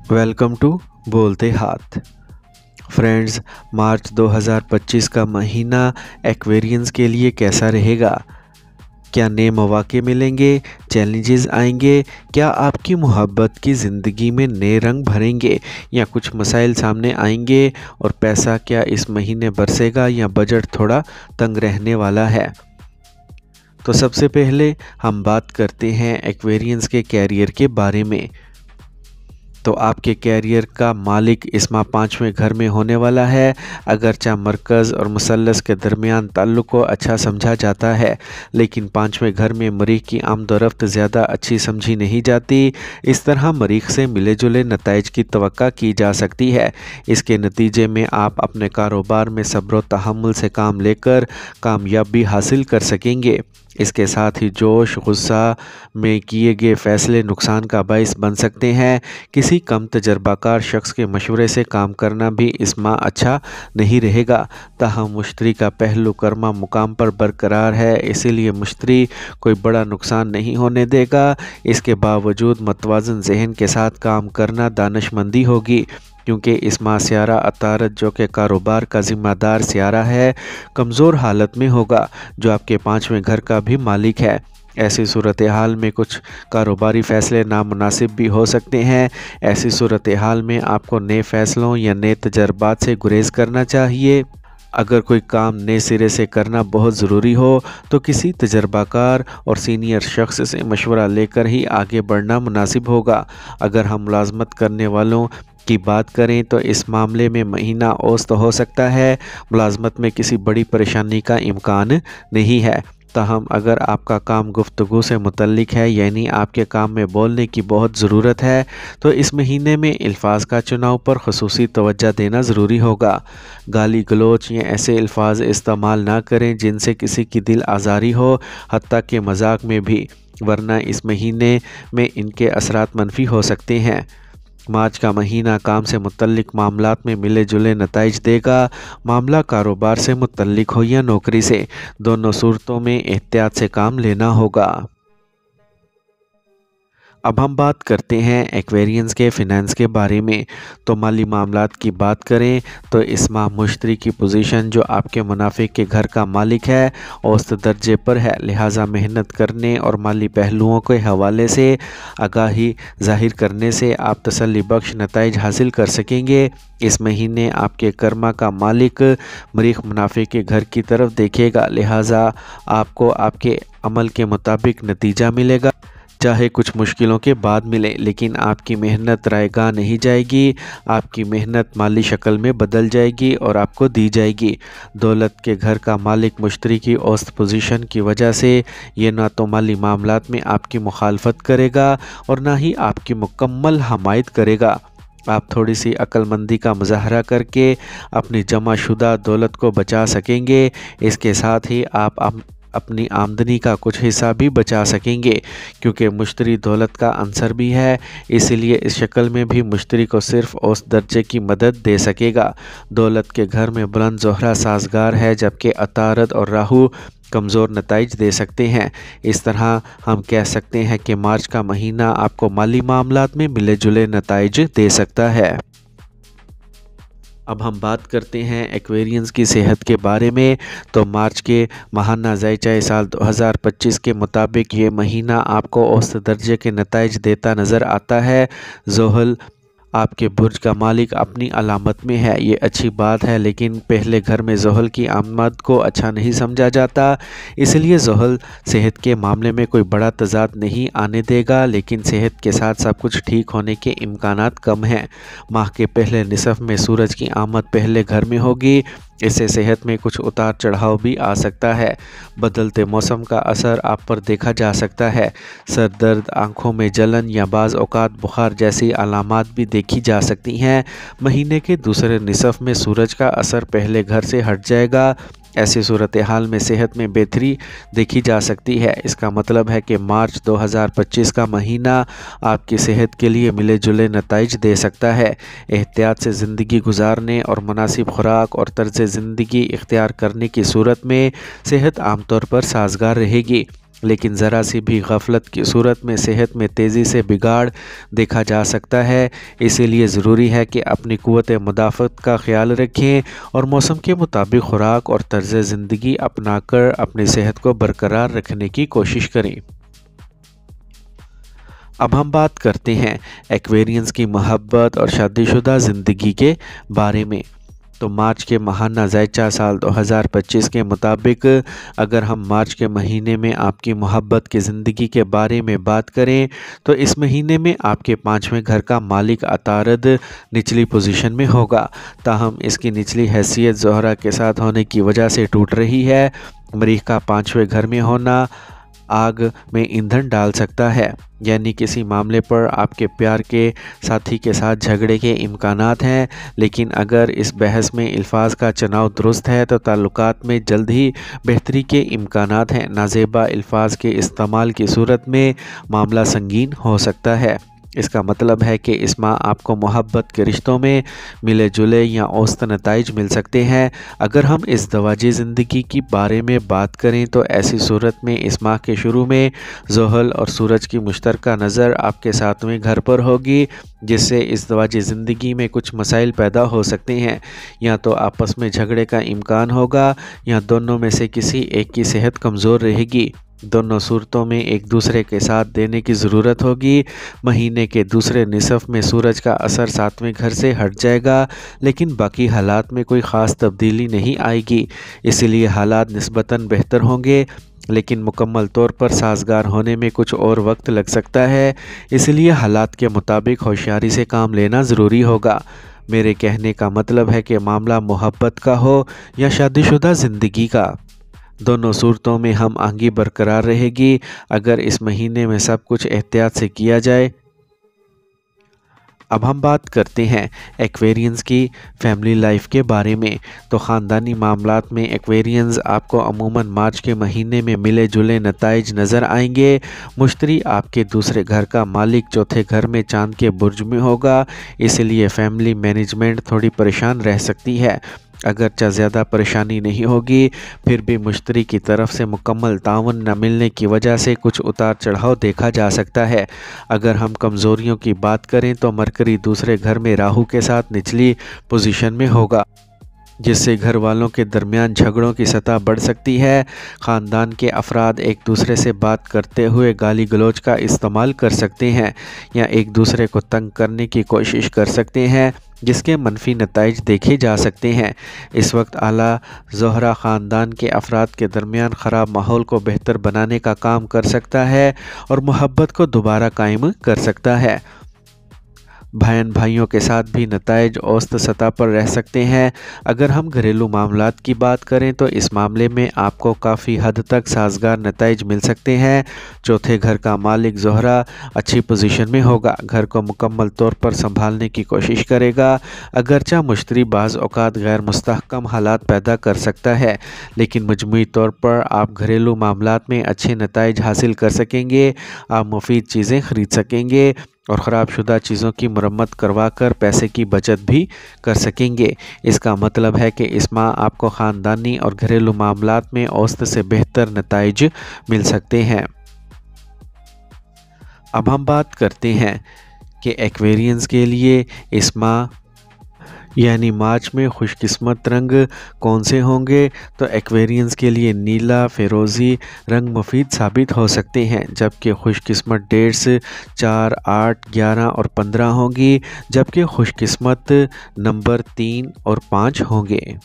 Welcome to बोलते हाथ। Friends, मार्च 2025 का महीना एक्वेरियंस के लिए कैसा रहेगा? क्या नए मौके मिलेंगे, चैलेंजेस आएंगे? क्या आपकी मोहब्बत की ज़िंदगी में नए रंग भरेंगे या कुछ मसाइल सामने आएंगे? और पैसा क्या इस महीने बरसेगा या बजट थोड़ा तंग रहने वाला है? तो सबसे पहले हम बात करते हैं एक्वेरियंस के कैरियर के बारे में। तो आपके कैरियर का मालिक इस माह 5वें घर में होने वाला है। अगरचे मरकज़ और मुसल्लस के दरमियान ताल्लुक़ को अच्छा समझा जाता है, लेकिन 5वें घर में मरीख़ की आमदोरफ़्त ज़्यादा अच्छी समझी नहीं जाती। इस तरह मरीख़ से मिले जुले नताइज की तवक्का की जा सकती है। इसके नतीजे में आप अपने कारोबार में सब्र व तहम्मुल से काम लेकर कामयाबी हासिल कर सकेंगे। इसके साथ ही जोश गुस्सा में किए गए फ़ैसले नुकसान का बाइस बन सकते हैं। किसी कम तजर्बाकार शख्स के मशवरे से काम करना भी इस माह अच्छा नहीं रहेगा। ताहम मुश्तरी का पहलू कर्मा मुकाम पर बरकरार है, इसीलिए मुश्तरी कोई बड़ा नुकसान नहीं होने देगा। इसके बावजूद मतवाज़न जहन के साथ काम करना दानिशमंदी होगी, क्योंकि इस माह सियारा अतारद, जो कि कारोबार का ज़िम्मेदार सियारा है, कमज़ोर हालत में होगा, जो आपके 5वें घर का भी मालिक है। ऐसी सूरत हाल में कुछ कारोबारी फ़ैसले नामुनासिब भी हो सकते हैं। ऐसी सूरत हाल में आपको नए फ़ैसलों या नए तजर्बात से गुरेज करना चाहिए। अगर कोई काम नए सिरे से करना बहुत ज़रूरी हो तो किसी तजर्बाकार और सीनियर शख्स से मशवरा लेकर ही आगे बढ़ना मुनासिब होगा। अगर हम मुलाजमत करने वालों की बात करें तो इस मामले में महीना औसत हो सकता है। मुलाजमत में किसी बड़ी परेशानी का इम्कान नहीं है। ताहम अगर आपका काम गुफ्तगू से मुतल्लिक है, यानी आपके काम में बोलने की बहुत ज़रूरत है, तो इस महीने में अल्फाज का चुनाव पर ख़ुसूसी तवज्जो देना ज़रूरी होगा। गाली गलोच या ऐसे अल्फाज इस्तेमाल ना करें जिनसे किसी की दिल आज़ारी हो, हत्ता के मजाक में भी, वरना इस महीने में इनके असरात मनफी हो सकते हैं। मार्च का महीना काम से मुतल्लिक मामलात में मिले जुले नताइज देगा। मामला कारोबार से मुतल्लिक हो या नौकरी से, दोनों सूरतों में एहतियात से काम लेना होगा। अब हम बात करते हैं एक्वेरियंस के फ़िनांस के बारे में। तो माली मामलात की बात करें तो इस माह मुश्तरी की पोजीशन, जो आपके मुनाफे के घर का मालिक है, औसत दर्जे पर है। लिहाजा मेहनत करने और माली पहलुओं के हवाले से आगाही ज़ाहिर करने से आप तसल्ली बख्श नताइज हासिल कर सकेंगे। इस महीने आपके कर्मा का मालिक मरीख़ मुनाफे के घर की तरफ देखेगा, लिहाजा आपको आपके अमल के मुताबिक नतीजा मिलेगा। चाहे कुछ मुश्किलों के बाद मिले, लेकिन आपकी मेहनत रायगा नहीं जाएगी। आपकी मेहनत माली शक्ल में बदल जाएगी और आपको दी जाएगी। दौलत के घर का मालिक मुश्तरी की औसत पोजीशन की वजह से ये ना तो माली मामलात में आपकी मुखालफत करेगा और ना ही आपकी मुकम्मल हमायत करेगा। आप थोड़ी सी अक्लमंदी का मुजाहरा करके अपनी जमा शुदा दौलत को बचा सकेंगे। इसके साथ ही आप अपनी आमदनी का कुछ हिस्सा भी बचा सकेंगे, क्योंकि मुश्तरी दौलत का अंसर भी है। इसलिए इस शक्ल में भी मुश्तरी को सिर्फ औसत दर्जे की मदद दे सकेगा। दौलत के घर में बुलंद ज़ोहरा साजगार है, जबकि अतारद और राहु कमज़ोर नताइज दे सकते हैं। इस तरह हम कह सकते हैं कि मार्च का महीना आपको माली मामलात में मिले जुले नताइज दे सकता है। अब हम बात करते हैं एक्वेरियंस की सेहत के बारे में। तो मार्च के माहाना ज़ायचाए साल 2025 के मुताबिक ये महीना आपको औसत दर्जे के नताइज देता नज़र आता है। ज़ोहल आपके बुर्ज का मालिक अपनी अलामत में है, ये अच्छी बात है, लेकिन पहले घर में ज़ोहल की आमद को अच्छा नहीं समझा जाता। इसलिए ज़ोहल सेहत के मामले में कोई बड़ा तज़ाद नहीं आने देगा, लेकिन सेहत के साथ सब कुछ ठीक होने के इम्कानात कम हैं। माह के पहले निसफ़ में सूरज की आमद पहले घर में होगी। इससे सेहत में कुछ उतार चढ़ाव भी आ सकता है। बदलते मौसम का असर आप पर देखा जा सकता है। सर दर्द, आँखों में जलन या बाज़ औक़ात बुखार जैसी अलामात भी देखी जा सकती हैं। महीने के दूसरे निसफ़ में सूरज का असर पहले घर से हट जाएगा। ऐसी सूरत हाल में सेहत में बेहतरी देखी जा सकती है। इसका मतलब है कि मार्च 2025 का महीना आपकी सेहत के लिए मिले जुले नताइज दे सकता है। एहतियात से ज़िंदगी गुजारने और मुनासिब खुराक और तर्ज़ ज़िंदगी इख्तियार करने की सूरत में सेहत आमतौर पर साजगार रहेगी। लेकिन ज़रा सी भी गफलत की सूरत में सेहत में तेज़ी से बिगाड़ देखा जा सकता है। इसीलिए ज़रूरी है कि अपनी क़ुव्वत मुदाफ़त का ख्याल रखें और मौसम के मुताबिक खुराक और तर्ज़ ज़िंदगी अपनाकर अपनी सेहत को बरकरार रखने की कोशिश करें। अब हम बात करते हैं एक्वेरियंस की मोहब्बत और शादीशुदा ज़िंदगी के बारे में। तो मार्च के माहाना ज़ायचा साल 2025 के मुताबिक अगर हम मार्च के महीने में आपकी मोहब्बत की ज़िंदगी के बारे में बात करें तो इस महीने में आपके 5वें घर का मालिक अतारद निचली पोजीशन में होगा। ताहम इसकी निचली हैसियत ज़ोहरा के साथ होने की वजह से टूट रही है। मरीख का 5वें घर में होना आग में ईंधन डाल सकता है, यानी किसी मामले पर आपके प्यार के साथी के साथ झगड़े के इम्कानात हैं। लेकिन अगर इस बहस में अल्फाज का चुनाव दुरुस्त है तो ताल्लुकात में जल्द ही बेहतरी के इम्कानात हैं। नाजेबा अल्फाज के इस्तेमाल की सूरत में मामला संगीन हो सकता है। इसका मतलब है कि इस माह आपको मोहब्बत के रिश्तों में मिले जुले या औसत नताइज मिल सकते हैं। अगर हम इस दवाजी ज़िंदगी की बारे में बात करें तो ऐसी सूरत में इस माह के शुरू में ज़ोहल और सूरज की मुश्तरका नज़र आपके 7वें घर पर होगी, जिससे इस दवाजी ज़िंदगी में कुछ मसाइल पैदा हो सकते हैं। या तो आपस में झगड़े का इम्कान होगा या दोनों में से किसी एक की सेहत कमज़ोर रहेगी। दोनों सूरतों में एक दूसरे के साथ देने की ज़रूरत होगी। महीने के दूसरे निसफ में सूरज का असर 7वें घर से हट जाएगा, लेकिन बाकी हालात में कोई ख़ास तब्दीली नहीं आएगी। इसीलिए हालात निस्बतन बेहतर होंगे, लेकिन मुकम्मल तौर पर साजगार होने में कुछ और वक्त लग सकता है। इसलिए हालात के मुताबिक होशियारी से काम लेना ज़रूरी होगा। मेरे कहने का मतलब है कि मामला मोहब्बत का हो या शादीशुदा ज़िंदगी का, दोनों सूरतों में हम आहंगी बरकरार रहेगी अगर इस महीने में सब कुछ एहतियात से किया जाए। अब हम बात करते हैं एक्वेरियंस की फैमिली लाइफ के बारे में। तो ख़ानदानी मामलात में एक्वेरियंस आपको अमूमन मार्च के महीने में मिले जुले नताइज नज़र आएंगे। मुश्तरी आपके दूसरे घर का मालिक चौथे घर में चांद के बुर्ज में होगा, इसलिए फैमिली मैनेजमेंट थोड़ी परेशान रह सकती है। अगरचे ज़्यादा परेशानी नहीं होगी, फिर भी मुश्तरी की तरफ से मुकम्मल ताउन न मिलने की वजह से कुछ उतार चढ़ाव देखा जा सकता है। अगर हम कमज़ोरियों की बात करें तो मरकरी दूसरे घर में राहु के साथ निचली पोजीशन में होगा, जिससे घर वालों के दरमियान झगड़ों की सतह बढ़ सकती है। ख़ानदान के अफराद एक दूसरे से बात करते हुए गाली गलौज का इस्तेमाल कर सकते हैं या एक दूसरे को तंग करने की कोशिश कर सकते हैं, जिसके मनफी नताइज देखे जा सकते हैं। इस वक्त आला ज़ोहरा ख़ानदान के अफराद के दरमियान ख़राब माहौल को बेहतर बनाने का काम कर सकता है और मोहब्बत को दोबारा कायम कर सकता है। बहन भाइयों के साथ भी नताइज औसत सतह पर रह सकते हैं। अगर हम घरेलू मामलात की बात करें तो इस मामले में आपको काफ़ी हद तक साजगार नताइज मिल सकते हैं। चौथे घर का मालिक ज़ोहरा अच्छी पोजीशन में होगा, घर को मुकम्मल तौर पर संभालने की कोशिश करेगा। अगरचा मुश्तरी बाज़ औक़ात गैर मुस्तहकम हालात पैदा कर सकता है, लेकिन मजमूई तौर पर आप घरेलू मामलात में अच्छे नताइज हासिल कर सकेंगे। आप मुफीद चीज़ें ख़रीद सकेंगे और ख़राब शुदा चीज़ों की मरम्मत करवा कर पैसे की बचत भी कर सकेंगे। इसका मतलब है कि इस माह आपको ख़ानदानी और घरेलू मामलात में औसत से बेहतर नताइज मिल सकते हैं। अब हम बात करते हैं कि एक्वेरियंस के लिए इस माह यानी मार्च में खुशकिस्मत रंग कौन से होंगे। तो एक्वेरियंस के लिए नीला फ़िरोज़ी रंग मुफीद साबित हो सकते हैं, जबकि खुशकिस्मत डेट्स 4, 8, 11 और 15 होंगी, जबकि खुशकिस्मत नंबर 3 और 5 होंगे।